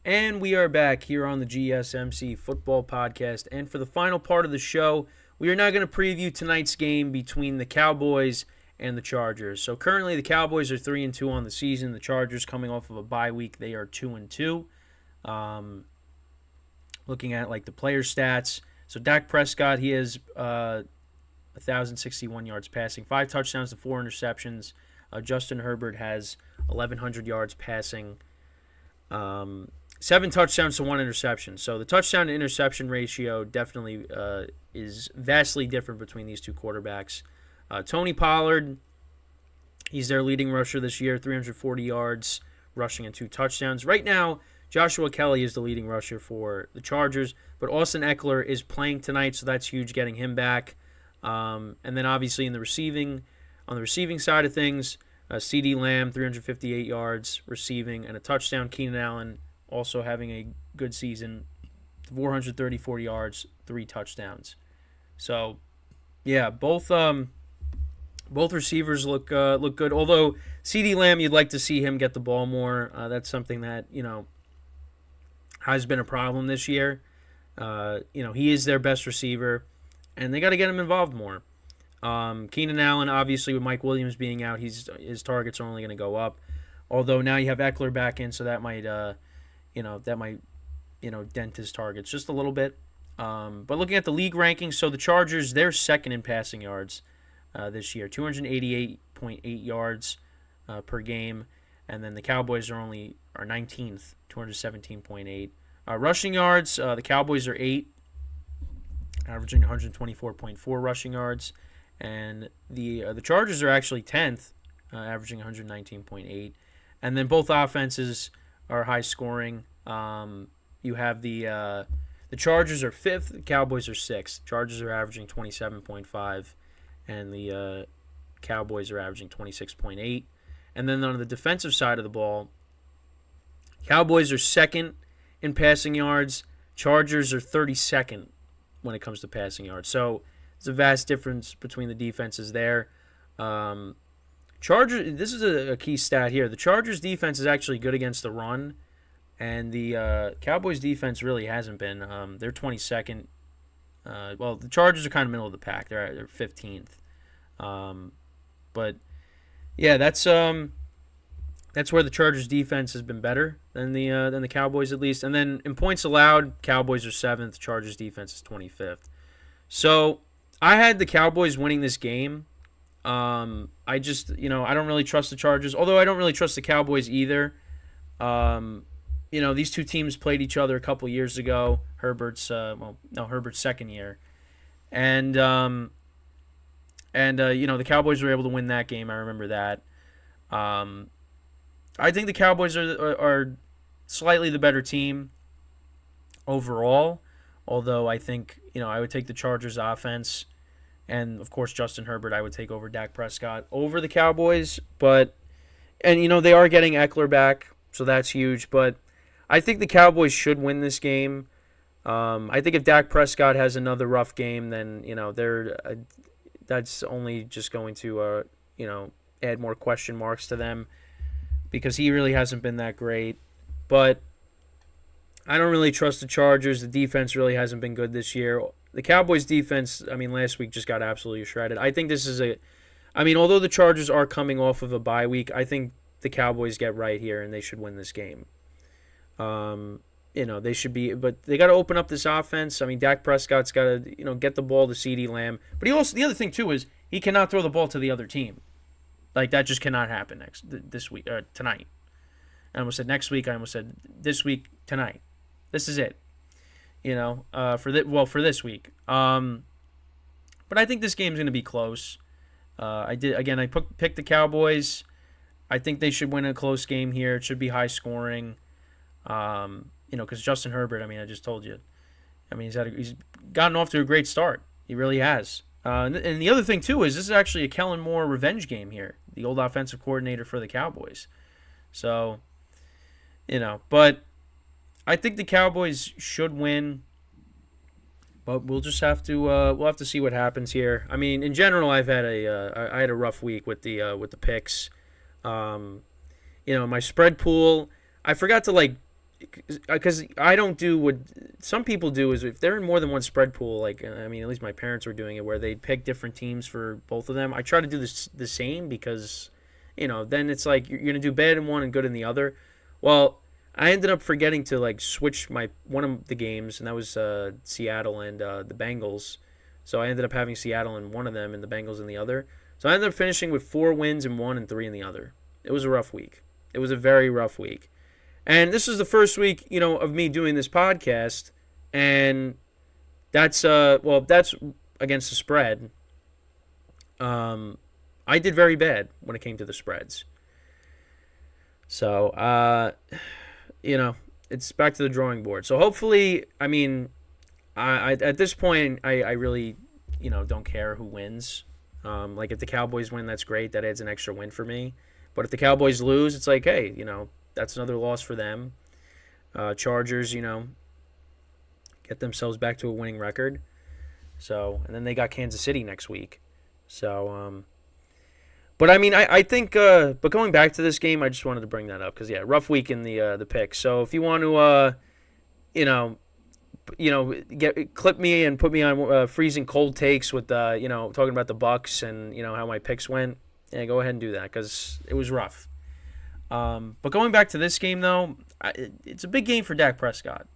And we are back here on the GSMC Football Podcast. And for the final part of the show, we are now going to preview tonight's game between the Cowboys and the Chargers. So currently the Cowboys are 3-2 on the season. The Chargers, coming off of a bye week, they are 2-2. Looking at like the player stats, so Dak Prescott, he has 1,061 yards passing, 5 touchdowns to 4 interceptions. Justin Herbert has 1,100 yards passing, 7 touchdowns to 1 interception. So the touchdown to interception ratio definitely is vastly different between these two quarterbacks. Tony Pollard, he's their leading rusher this year, 340 yards rushing and 2 touchdowns. Right now, Joshua Kelly is the leading rusher for the Chargers, but Austin Eckler is playing tonight, so that's huge, getting him back. And then obviously on the receiving side of things, CeeDee Lamb, 358 yards receiving and a touchdown. Keenan Allen also having a good season, 434 yards, 3 touchdowns. So, yeah, both receivers look good. Although CeeDee Lamb, you'd like to see him get the ball more. That's something that has been a problem this year. He is their best receiver, and they got to get him involved more. Keenan Allen, obviously, with Mike Williams being out, his targets are only going to go up. Although now you have Eckler back in, so that might dent his targets just a little bit. But looking at the league rankings, so the Chargers, they're second in passing yards this year, 288.8 yards per game, and then the Cowboys are 19th, 217.8. Rushing yards, the Cowboys are 8th, averaging 124.4 rushing yards, and the Chargers are actually 10th, averaging 119.8. And then both offenses are high scoring. You have the Chargers are 5th, the Cowboys are 6th. Chargers are averaging 27.5, and the Cowboys are averaging 26.8. And then on the defensive side of the ball, Cowboys are 2nd in passing yards. Chargers are 32nd when it comes to passing yards. So there's a vast difference between the defenses there. Chargers. This is a key stat here. The Chargers defense is actually good against the run, and the Cowboys defense really hasn't been. They're 22nd. The Chargers are kind of middle of the pack. They're 15th. But yeah, that's where the Chargers defense has been better than the Cowboys, at least. And then in points allowed, Cowboys are 7th. Chargers defense is 25th. So I had the Cowboys winning this game. I don't really trust the Chargers, although I don't really trust the Cowboys either. These two teams played each other a couple years ago. Herbert's second year, and the Cowboys were able to win that game. I remember that. I think the Cowboys are slightly the better team overall, although I think I would take the Chargers offense. And, of course, Justin Herbert I would take over Dak Prescott over the Cowboys. They are getting Eckler back, so that's huge. But I think the Cowboys should win this game. I think if Dak Prescott has another rough game, then, that's only just going to, add more question marks to them because he really hasn't been that great. But I don't really trust the Chargers. The defense really hasn't been good this year. The Cowboys defense, last week just got absolutely shredded. I think this is although the Chargers are coming off of a bye week, I think the Cowboys get right here and they should win this game. They should be, but they got to open up this offense. Dak Prescott's got to, get the ball to CeeDee Lamb. But the other thing too is he cannot throw the ball to the other team. Like that just cannot happen this week or tonight. I almost said next week. I almost said this week, tonight. This is it. For this week. But I think this game's going to be close. I picked the Cowboys. I think they should win a close game here. It should be high scoring. Because Justin Herbert, I just told you. He's gotten off to a great start. He really has. And the other thing, too, is this is actually a Kellen Moore revenge game here, the old offensive coordinator for the Cowboys. So, but I think the Cowboys should win, but we'll just have to see what happens here. In general, I had a rough week with the picks. My spread pool, I forgot to because I don't do what some people do is if they're in more than one spread pool, like I mean, at least my parents were doing it where they'd pick different teams for both of them. I try to do this the same because, then it's like you're gonna do bad in one and good in the other. Well, I ended up forgetting to like switch one of the games, and that was Seattle and the Bengals. So I ended up having Seattle in one of them and the Bengals in the other. So I ended up finishing with 4 wins in one and 3 in the other. It was a rough week. It was a very rough week. And this is the first week, of me doing this podcast, and that's that's against the spread. I did very bad when it came to the spreads. So, it's back to the drawing board. So hopefully, I mean, I at this point, I really, don't care who wins. Like if the Cowboys win, that's great. That adds an extra win for me. But if the Cowboys lose, it's like, hey, that's another loss for them. Chargers, get themselves back to a winning record. So, and then they got Kansas City next week. So, but I mean, I think, but going back to this game, I just wanted to bring that up because rough week in the picks. So if you want to, clip me and put me on freezing cold takes with talking about the Bucks and how my picks went, go ahead and do that because it was rough. But going back to this game, though, it's a big game for Dak Prescott,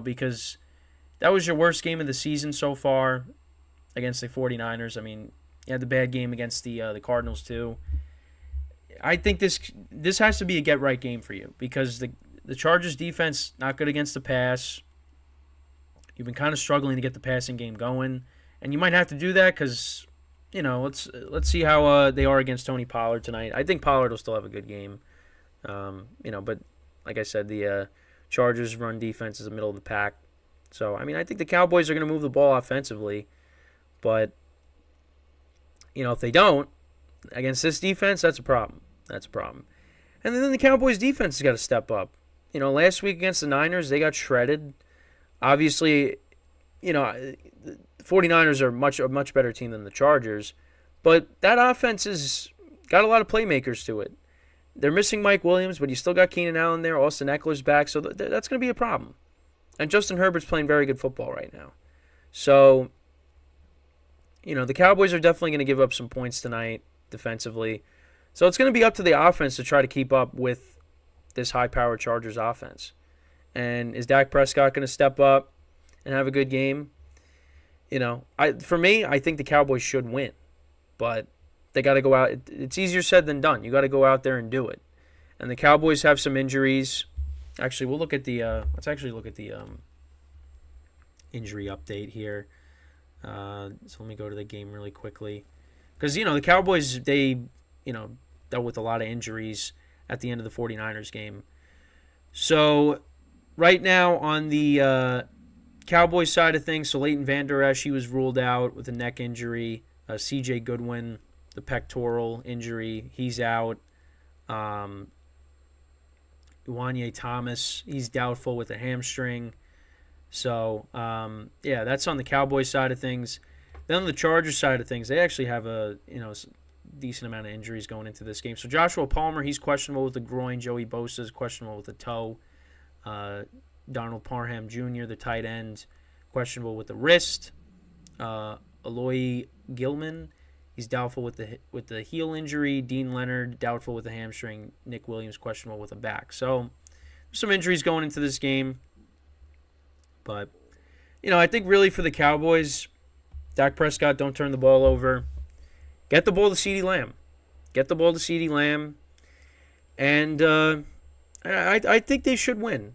because that was your worst game of the season so far against the 49ers. I mean, you had the bad game against the Cardinals, too. I think this has to be a get-right game for you because the Chargers' defense, not good against the pass. You've been kind of struggling to get the passing game going, and you might have to do that because, let's see how they are against Tony Pollard tonight. I think Pollard will still have a good game. But like I said, the Chargers' run defense is the middle of the pack. So, I mean, I think the Cowboys are going to move the ball offensively. But, if they don't, against this defense, that's a problem. That's a problem. And then the Cowboys' defense has got to step up. Last week against the Niners, they got shredded. Obviously, the 49ers are a much better team than the Chargers. But that offense has got a lot of playmakers to it. They're missing Mike Williams, but you still got Keenan Allen there. Austin Eckler's back, so that's going to be a problem. And Justin Herbert's playing very good football right now. So, the Cowboys are definitely going to give up some points tonight defensively. So it's going to be up to the offense to try to keep up with this high-powered Chargers offense. And is Dak Prescott going to step up and have a good game? For me, I think the Cowboys should win. But they got to go out. It's easier said than done. You got to go out there and do it. And the Cowboys have some injuries. Actually, we'll look at the. Let's actually look at the injury update here. So let me go to the game really quickly, because the Cowboys they dealt with a lot of injuries at the end of the 49ers game. So right now on the Cowboys side of things, so Leighton Vander Esch, he was ruled out with a neck injury. C.J. Goodwin, the pectoral injury, he's out. Uwanye Thomas, he's doubtful with a hamstring. So, that's on the Cowboys side of things. Then on the Chargers side of things, they actually have a decent amount of injuries going into this game. So Joshua Palmer, he's questionable with the groin. Joey Bosa is questionable with the toe. Donald Parham Jr., the tight end, questionable with the wrist. Aloy Gilman, he's doubtful with the heel injury. Dean Leonard, doubtful with the hamstring. Nick Williams, questionable with a back. So there's some injuries going into this game. But, I think really for the Cowboys, Dak Prescott, don't turn the ball over. Get the ball to CeeDee Lamb. And I think they should win.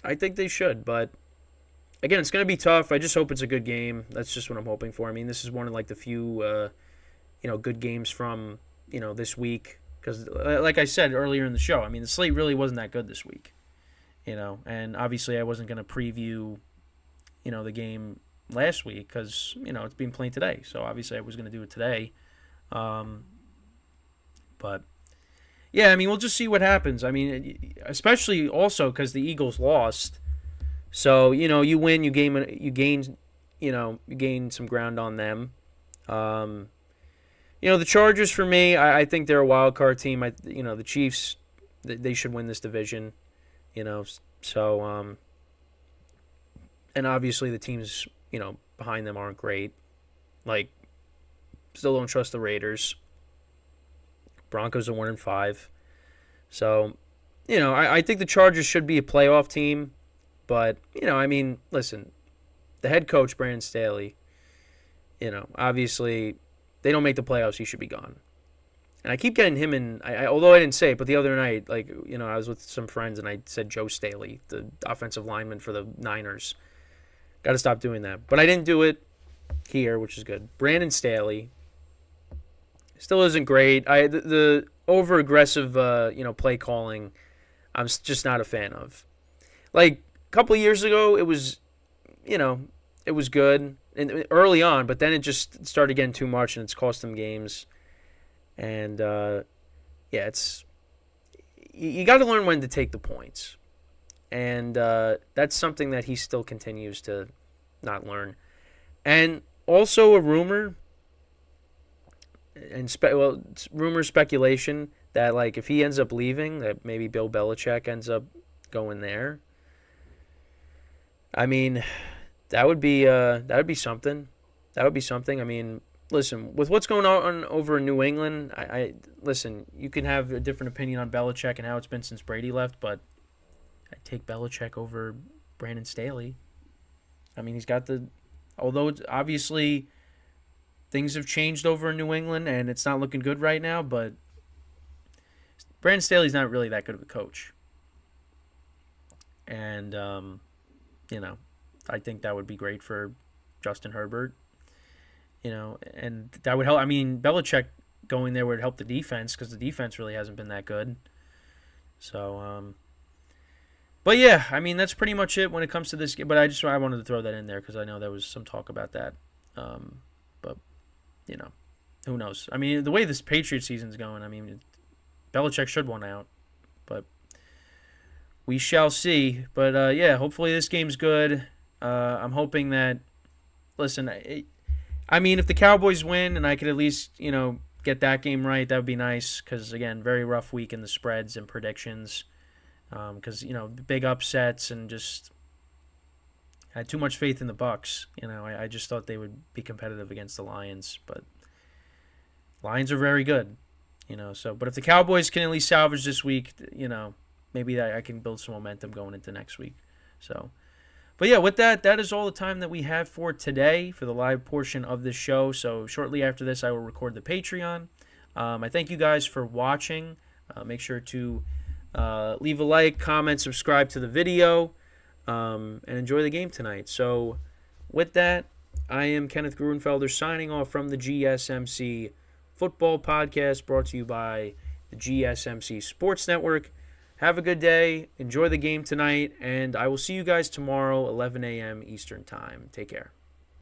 I think they should. But, again, it's going to be tough. I just hope it's a good game. That's just what I'm hoping for. I mean, this is one of the few, good games from, this week. Because, like I said earlier in the show, I mean, the slate really wasn't that good this week. And obviously I wasn't going to preview, the game last week because, it's being played today. So obviously I was going to do it today. But, yeah, I mean, we'll just see what happens. I mean, especially also because the Eagles lost. So, you win, you gain some ground on them. The Chargers for me, I think they're a wild card team. The Chiefs, they should win this division. So, and obviously the teams, behind them aren't great. Like, still don't trust the Raiders. Broncos are 1-5. So, I think the Chargers should be a playoff team. But, listen, the head coach, Brandon Staley, obviously they don't make the playoffs, he should be gone. And I keep getting him in, although I didn't say it, but the other night, I was with some friends and I said Joe Staley, the offensive lineman for the Niners. Got to stop doing that. But I didn't do it here, which is good. Brandon Staley still isn't great. The over-aggressive, play calling, I'm just not a fan of. Like, a couple of years ago, it was, it was good and early on, but then it just started getting too much and it's cost them games. And, it's you got to learn when to take the points. And that's something that he still continues to not learn. And also a rumor, and speculation that, like, if he ends up leaving, that maybe Bill Belichick ends up going there. I mean, that would be something. That would be something. I mean, listen, with what's going on over in New England, I listen, you can have a different opinion on Belichick and how it's been since Brady left, but I'd take Belichick over Brandon Staley. I mean, he's got although it's obviously things have changed over in New England and it's not looking good right now, but Brandon Staley's not really that good of a coach. And, I think that would be great for Justin Herbert. And that would help. I mean, Belichick going there would help the defense because the defense really hasn't been that good. So, but yeah, I mean, that's pretty much it when it comes to this game. But I wanted to throw that in there because I know there was some talk about that. But, who knows? I mean, the way this Patriots season's going, I mean, Belichick should win out. But we shall see. But, hopefully this game's good. I'm hoping that, listen, I mean, if the Cowboys win and I could at least, get that game right, that would be nice. Because, again, very rough week in the spreads and predictions. Because, big upsets and just I had too much faith in the Bucs. I just thought they would be competitive against the Lions. But Lions are very good, So, but if the Cowboys can at least salvage this week, maybe I can build some momentum going into next week. So. But yeah, with that is all the time that we have for today for the live portion of this show. So shortly after this, I will record the Patreon. I thank you guys for watching. Make sure to leave a like, comment, subscribe to the video, and enjoy the game tonight. So with that, I am Kenneth Gruenfelder signing off from the GSMC Football Podcast brought to you by the GSMC Sports Network. Have a good day. Enjoy the game tonight. And I will see you guys tomorrow, 11 a.m. Eastern Time. Take care.